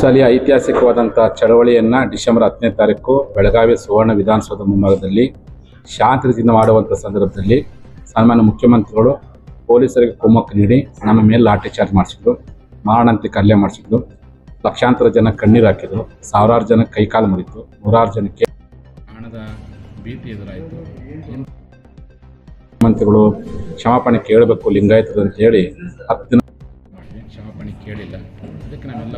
ಸಾಲಿ ಐತಿಹಾಸಿಕವಾದಂಥ ಚಳವಳಿಯನ್ನು ಡಿಸೆಂಬರ್ 10ನೇ ತಾರೀಕು ಬೆಳಗಾವಿ ಸುವರ್ಣ ವಿಧಾನಸೌಧ ಮುಂಭಾಗದಲ್ಲಿ ಶಾಂತಿಯಿಂದ ಮಾಡುವಂಥ ಸಂದರ್ಭದಲ್ಲಿ ಸನ್ಮಾನ್ಯ ಮುಖ್ಯಮಂತ್ರಿಗಳು ಪೊಲೀಸರಿಗೆ ಕುಮ್ಮಕ್ಕು ನೀಡಿ ನಮ್ಮ ಮೇಲೆ ಲಾಠಿ ಚಾರ್ಜ್ ಮಾಡಿಸಿದ್ರು, ಮಾರಣಾಂತಿಕ ಹಲ್ಲೆ ಮಾಡಿಸಿದ್ರು. ಲಕ್ಷಾಂತರ ಜನ ಕಣ್ಣೀರು ಹಾಕಿದ್ರು, ಸಾವಿರಾರು ಜನ ಕೈಕಾಲು ಮುರಿತು, ನೂರಾರು ಜನಕ್ಕೆ ಹಣದ ಭೀತಿ ಎದುರಾಯಿತು. ಮುಖ್ಯಮಂತ್ರಿಗಳು ಕ್ಷಮಾಪಣೆ ಕೇಳಬೇಕು ಲಿಂಗಾಯತರು ಅಂತ ಹೇಳಿ 10 ದಿನ ಕ್ಷಮಾಪಣೆ ಕೇಳಿಲ್ಲ. ಅದಕ್ಕೆ ನಾವೆಲ್ಲ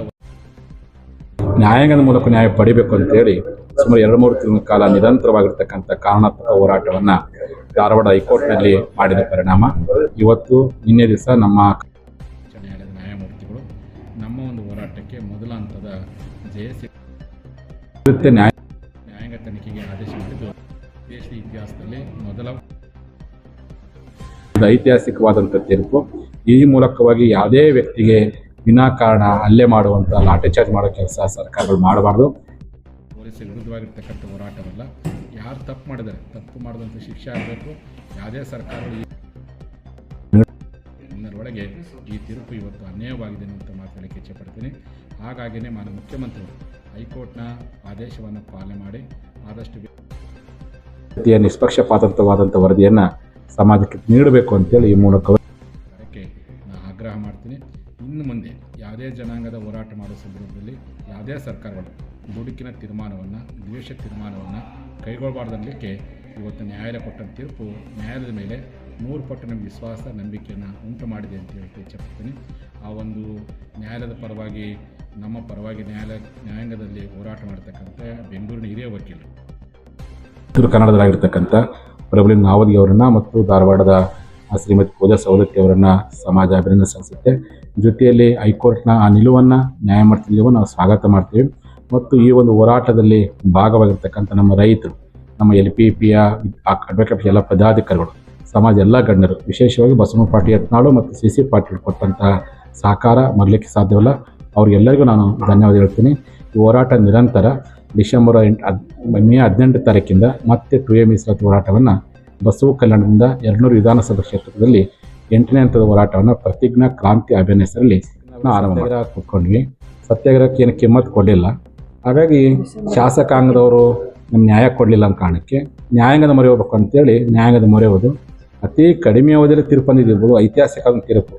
ನ್ಯಾಯಾಂಗದ ಮೂಲಕ ನ್ಯಾಯ ಪಡಿಬೇಕು ಅಂತೇಳಿ ಸುಮಾರು 2-3 ತಿಂಗಳ ಕಾಲ ನಿರಂತರವಾಗಿರ್ತಕ್ಕಂಥ ಕಾರಣಾತ್ಮಕ ಹೋರಾಟವನ್ನು ಧಾರವಾಡ ಹೈಕೋರ್ಟ್ನಲ್ಲಿ ಮಾಡಿದ ಪರಿಣಾಮ ಇವತ್ತು ನಿನ್ನೆ ದಿವಸ ನಮ್ಮ ನ್ಯಾಯಾಲಯದ ನ್ಯಾಯಮೂರ್ತಿಗಳು ನಮ್ಮ ಒಂದು ಹೋರಾಟಕ್ಕೆ ಮೊದಲ ಹಂತದ ನ್ಯಾಯಾಂಗ ತನಿಖೆಗೆ ಆದೇಶ ಮಾಡಿದ್ದು ದೇಶದ ಇತಿಹಾಸದಲ್ಲಿ ಮೊದಲ ಐತಿಹಾಸಿಕವಾದಂಥ ತೀರ್ಪು. ಈ ಮೂಲಕವಾಗಿ ಯಾವುದೇ ವ್ಯಕ್ತಿಗೆ ವಿನಾಕಾರಣ ಹಲ್ಲೆ ಮಾಡುವಂಥ ಲಾಠಿ ಚಾರ್ಜ್ ಮಾಡೋ ಕೆಲಸ ಸರ್ಕಾರಗಳು ಮಾಡಬಾರ್ದು. ಪೊಲೀಸರ ವಿರುದ್ಧವಾಗಿರ್ತಕ್ಕಂಥ ಹೋರಾಟವಲ್ಲ, ಯಾರು ತಪ್ಪು ಮಾಡಿದರೆ ತಪ್ಪು ಮಾಡಿದಂಥ ಶಿಕ್ಷೆ ಆಗಬೇಕು. ಯಾವುದೇ ಸರ್ಕಾರಗಳು ಇನ್ನರೊಳಗೆ ಈ ತೀರ್ಪು ಇವತ್ತು ಅನ್ಯಾಯವಾಗಿದೆ ಅಂತ ಮಾತಾಡಲಿಕ್ಕೆ ಇಚ್ಛೆಪಡ್ತೀನಿ. ಹಾಗಾಗಿಯೇ ಮಾನ್ಯ ಮುಖ್ಯಮಂತ್ರಿಗಳು ಹೈಕೋರ್ಟ್ನ ಆದೇಶವನ್ನು ಪಾಲನೆ ಮಾಡಿ ಆದಷ್ಟು ನಿಷ್ಪಕ್ಷಪಾತವಾದಂಥ ವರದಿಯನ್ನು ಸಮಾಜಕ್ಕೆ ನೀಡಬೇಕು ಅಂತೇಳಿ ಈ ಮೂಲಕ ನಾನು ಆಗ್ರಹ ಮಾಡ್ತೀನಿ. ಇನ್ನು ಮುಂದೆ ಯಾವುದೇ ಜನಾಂಗದ ಹೋರಾಟ ಮಾಡೋ ಸಂದರ್ಭದಲ್ಲಿ ಯಾವುದೇ ಸರ್ಕಾರಗಳು ದುಡುಕಿನ ತೀರ್ಮಾನವನ್ನು, ದ್ವೇಷ ತೀರ್ಮಾನವನ್ನು ಕೈಗೊಳ್ಳಬಾರ್ದನ್ನಲಿಕ್ಕೆ ಇವತ್ತು ನ್ಯಾಯಾಲಯ ಕೊಟ್ಟ ತೀರ್ಪು ನ್ಯಾಯಾಲಯದ ಮೇಲೆ 100 ಪಟ್ಟು ನಮಗೆ ವಿಶ್ವಾಸ, ನಂಬಿಕೆಯನ್ನು ಉಂಟು ಮಾಡಿದೆ ಅಂತ ಹೇಳ್ತಾ ಇಚ್ಛೆಪಡ್ತೀನಿ. ಆ ಒಂದು ನ್ಯಾಯಾಲಯದ ಪರವಾಗಿ, ನಮ್ಮ ಪರವಾಗಿ ನ್ಯಾಯಾಂಗದಲ್ಲಿ ಹೋರಾಟ ಮಾಡ್ತಕ್ಕಂಥ ಬೆಂಗಳೂರಿನ ಹಿರಿಯ ವಕೀಲರು, ಉತ್ತರ ಕನ್ನಡದಲ್ಲಿರ್ತಕ್ಕಂಥ ಪ್ರಬಲಿನ್ ನಾವದಿ ಅವರನ್ನು ಮತ್ತು ಧಾರವಾಡದ ಶ್ರೀಮತಿ ಪೂಜಾ ಸವದತ್ತಿ ಅವರನ್ನು ಸಮಾಜ ಅಭಿನಂದನೆ ಸಲ್ಲಿಸುತ್ತೆ. ಜೊತೆಯಲ್ಲಿ ಹೈಕೋರ್ಟ್ನ ಆ ನಿಲುವನ್ನು, ನ್ಯಾಯಮೂರ್ತಿ ನಿಲುವನ್ನು ನಾವು ಸ್ವಾಗತ ಮಾಡ್ತೀವಿ. ಮತ್ತು ಈ ಒಂದು ಹೋರಾಟದಲ್ಲಿ ಭಾಗವಾಗಿರ್ತಕ್ಕಂಥ ನಮ್ಮ ರೈತರು, ನಮ್ಮ LPPಯ ಅಡ್ವೊಕೇಟ್ ಎಲ್ಲ ಪದಾಧಿಕಾರಿಗಳು, ಸಮಾಜ ಎಲ್ಲ ಗಣ್ಯರು, ವಿಶೇಷವಾಗಿ ಬಸವನ ಪಾಟೀಲ್ ಯತ್ನಾಳು ಮತ್ತು CC ಪಾಟೀಲ್ ಕೊಟ್ಟಂಥ ಸಹಕಾರ ಮರಲಿಕ್ಕೆ ಸಾಧ್ಯವಿಲ್ಲ. ಅವ್ರಿಗೆಲ್ಲರಿಗೂ ನಾನು ಧನ್ಯವಾದ ಹೇಳ್ತೀನಿ. ಈ ಹೋರಾಟ ನಿರಂತರ ಮೇ 18 ತಾರೀಕಿಂದ ಮತ್ತೆ 2A ಮೀಸಲಾತಿ ಹೋರಾಟವನ್ನು ಬಸವ ಕಲ್ಯಾಣದಿಂದ 200 ವಿಧಾನಸಭಾ ಕ್ಷೇತ್ರದಲ್ಲಿ 8ನೇ ಹಂತದ ಹೋರಾಟವನ್ನು ಪ್ರತಿಜ್ಞಾ ಕ್ರಾಂತಿ ಅಭಿಯಾನ ಹೆಸರಲ್ಲಿ ನಾವು ಆರಂಭ ಕೂತ್ಕೊಂಡ್ವಿ. ಸತ್ಯಾಗ್ರಹಕ್ಕೆ ಏನು ಕಿಮ್ಮತ್ತು ಕೊಡಲಿಲ್ಲ. ಹಾಗಾಗಿ ಶಾಸಕಾಂಗದವರು ನಮ್ಮ ನ್ಯಾಯ ಕೊಡಲಿಲ್ಲ ಅನ್ನೋ ಕಾರಣಕ್ಕೆ ನ್ಯಾಯಾಂಗದ ಮೊರೆ ಹೋಗ್ಬೇಕು ಅಂತೇಳಿ ನ್ಯಾಯಾಂಗದ ಮೊರೆ ಹೋದು ಅತಿ ಕಡಿಮೆ ಅವಧಿಯಲ್ಲಿ ತೀರ್ಪು ಬಂದಿದ್ದಿರ್ಬೋದು. ಐತಿಹಾಸಿಕ ತೀರ್ಪು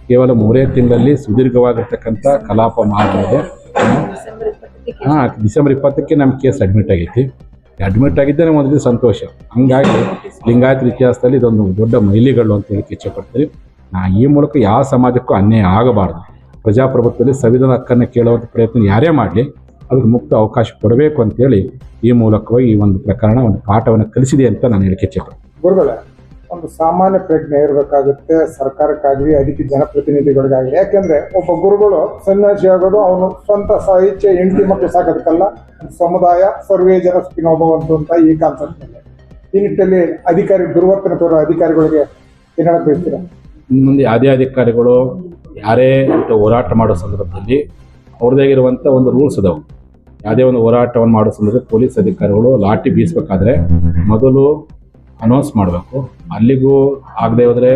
ಕೇವಲ 3 ತಿಂಗಳಲ್ಲಿ ಸುದೀರ್ಘವಾಗಿರ್ತಕ್ಕಂಥ ಕಲಾಪ ಮಾಡಿದೆ. ಡಿಸೆಂಬರ್ 20ಕ್ಕೆ ನಮ್ಮ ಕೇಸ್ ಅಡ್ಮಿಟ್ ಆಗಿದ್ದೇ ಮೊದಲು ಸಂತೋಷ. ಹಂಗಾಗಿ ಲಿಂಗಾಯತರ ಇತಿಹಾಸದಲ್ಲಿ ಇದೊಂದು ದೊಡ್ಡ ಮೈಲಿಗಳು ಅಂತ ಹೇಳಕ್ಕೆ ಇಚ್ಛೆಪಡ್ತೀವಿ. ಈ ಮೂಲಕ ಯಾವ ಸಮಾಜಕ್ಕೂ ಅನ್ಯಾಯ ಆಗಬಾರ್ದು. ಪ್ರಜಾಪ್ರಭುತ್ವದಲ್ಲಿ ಸಂವಿಧಾನ ಹಕ್ಕನ್ನು ಕೇಳುವಂಥ ಪ್ರಯತ್ನ ಯಾರೇ ಮಾಡಲಿ ಅದಕ್ಕೆ ಮುಕ್ತ ಅವಕಾಶ ಕೊಡಬೇಕು ಅಂತೇಳಿ ಈ ಮೂಲಕವಾಗಿ ಈ ಒಂದು ಪ್ರಕರಣ ಒಂದು ಪಾಠವನ್ನು ಕಲಿಸಿದೆ ಅಂತ ನಾನು ಹೇಳಿಕೆ ಇಚ್ಛೆಪಡ್ತೀನಿ. ಗುರುಗಳೇ, ಒಂದು ಸಾಮಾನ್ಯ ಪ್ರಜ್ಞೆ ಇರಬೇಕಾಗುತ್ತೆ ಸರ್ಕಾರಕ್ಕಾಗಲಿ, ಅದಕ್ಕೆ ಜನಪ್ರತಿನಿಧಿಗಳಿಗಾಗಲಿ. ಯಾಕೆಂದ್ರೆ ಒಬ್ಬ ಗುರುಗಳು ಸನ್ಯಾಸಿ ಆಗೋದು ಅವನು ಸ್ವಂತ ಇಚ್ಛೆ, ಹೆಂಡತಿ ಮಕ್ಕಳು ಸಾಕೋದಕ್ಕಲ್ಲ, ಸಮುದಾಯ ಸರ್ವೇ ಜನ ಸುಖಿನೋಭವಂತು ಅಂತ ಈ ಕಾನ್ಸೆಪ್ಟ್ ಮೇಲೆ ಈ ನಿಟ್ಟಲ್ಲಿ ದುರ್ವರ್ತನೆ ತೋರೋ ಅಧಿಕಾರಿಗಳಿಗೆ ಏನು ಹೇಳಕ್ ಬಯಸ್ತೀರಾ? ಮುಂದೆ ಯಾವುದೇ ಅಧಿಕಾರಿಗಳು ಯಾರೇ ಅಂತ ಹೋರಾಟ ಮಾಡೋ ಸಂದರ್ಭದಲ್ಲಿ ಅವ್ರದ್ದೇ ಆಗಿರುವಂಥ ಒಂದು ರೂಲ್ಸ್ ಅದಾವೆ. ಯಾವುದೇ ಒಂದು ಹೋರಾಟವನ್ನು ಮಾಡೋ ಸಂದರ್ಭದಲ್ಲಿ ಪೊಲೀಸ್ ಅಧಿಕಾರಿಗಳು ಲಾಠಿ ಬೀಸಬೇಕಾದ್ರೆ ಮೊದಲು ಅನೌನ್ಸ್ ಮಾಡಬೇಕು. ಅಲ್ಲಿಗೂ ಆಗದೆ ಹೋದರೆ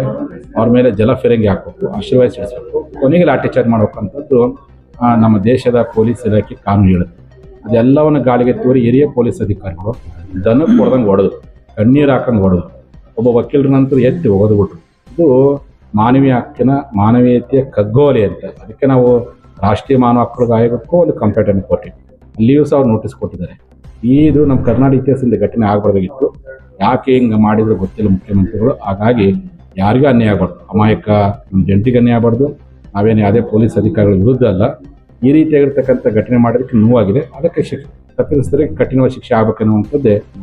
ಅವ್ರ ಮೇಲೆ ಜಲಫಿರಂಗಿ ಹಾಕಬೇಕು, ಆಶೀರ್ವಾದ ಸಿಡಿಸಬೇಕು, ಕೊನೆಗೆ ಲಾಠಿ ಚಾರ್ಜ್ ಮಾಡ್ಬೇಕಂಥದ್ದು ನಮ್ಮ ದೇಶದ ಪೊಲೀಸ್ ಇಲಾಖೆ ಕಾನೂನು ಹೇಳುತ್ತೆ. ಅದೆಲ್ಲವನ್ನು ಗಾಳಿಗೆ ತೋರಿ ಹಿರಿಯ ಪೊಲೀಸ್ ಅಧಿಕಾರಿಗಳು ದನಕ್ಕೆ ಹೊಡೆದಂಗೆ ಹೊಡೆದು, ಕಣ್ಣೀರು ಹಾಕಂಗೆ ಹೊಡೆದು, ಒಬ್ಬ ವಕೀಲರ ನಂತರ ಎತ್ತಿ ಒಗೆದುಬಿಟ್ರು. ಇದು ಮಾನವೀಯ ಹಕ್ಕಿನ, ಮಾನವೀಯತೆಯ ಕಗ್ಗೋಲೆ ಅಂತ. ಅದಕ್ಕೆ ನಾವು ರಾಷ್ಟ್ರೀಯ ಮಾನವ ಹಕ್ಕುಗಳ ಆಯೋಗಕ್ಕೂ ಒಂದು ಕಂಪ್ಲೇಂಟನ್ನು ಕೊಟ್ಟಿದ್ವಿ. ಅಲ್ಲಿಯೂ ಸಹ ಅವ್ರು ನೋಟಿಸ್ ಕೊಟ್ಟಿದ್ದಾರೆ. ಇದು ನಮ್ಮ ಕರ್ನಾಟಕ ಇತಿಹಾಸದಿಂದ ಘಟನೆ ಆಗಬಾರ್ದಾಗಿತ್ತು. ಯಾಕೆ ಹಿಂಗೆ ಮಾಡಿದ್ರೆ ಗೊತ್ತಿಲ್ಲ ಮುಖ್ಯಮಂತ್ರಿಗಳು. ಹಾಗಾಗಿ ಯಾರಿಗೂ ಅನ್ಯಾಯ ಆಗಬಾರ್ದು, ಅಮಾಯಕ ನಮ್ಮ ಜನರಿಗೆ ಅನ್ಯಾಯ ಆಗಬಾರ್ದು. ನಾವೇನು ಯಾವುದೇ ಪೊಲೀಸ್ ಅಧಿಕಾರಿಗಳ ವಿರುದ್ಧ ಅಲ್ಲ. ಈ ರೀತಿಯಾಗಿರ್ತಕ್ಕಂಥ ಘಟನೆ ಮಾಡೋದಕ್ಕೆ ನೋವಾಗಿದೆ. ಅದಕ್ಕೆ ತಪ್ಪಿತಸ್ಥರಿಗೆ ಕಠಿಣವಾದ ಶಿಕ್ಷೆ ಆಗಬೇಕನ್ನುವಂಥದ್ದೇ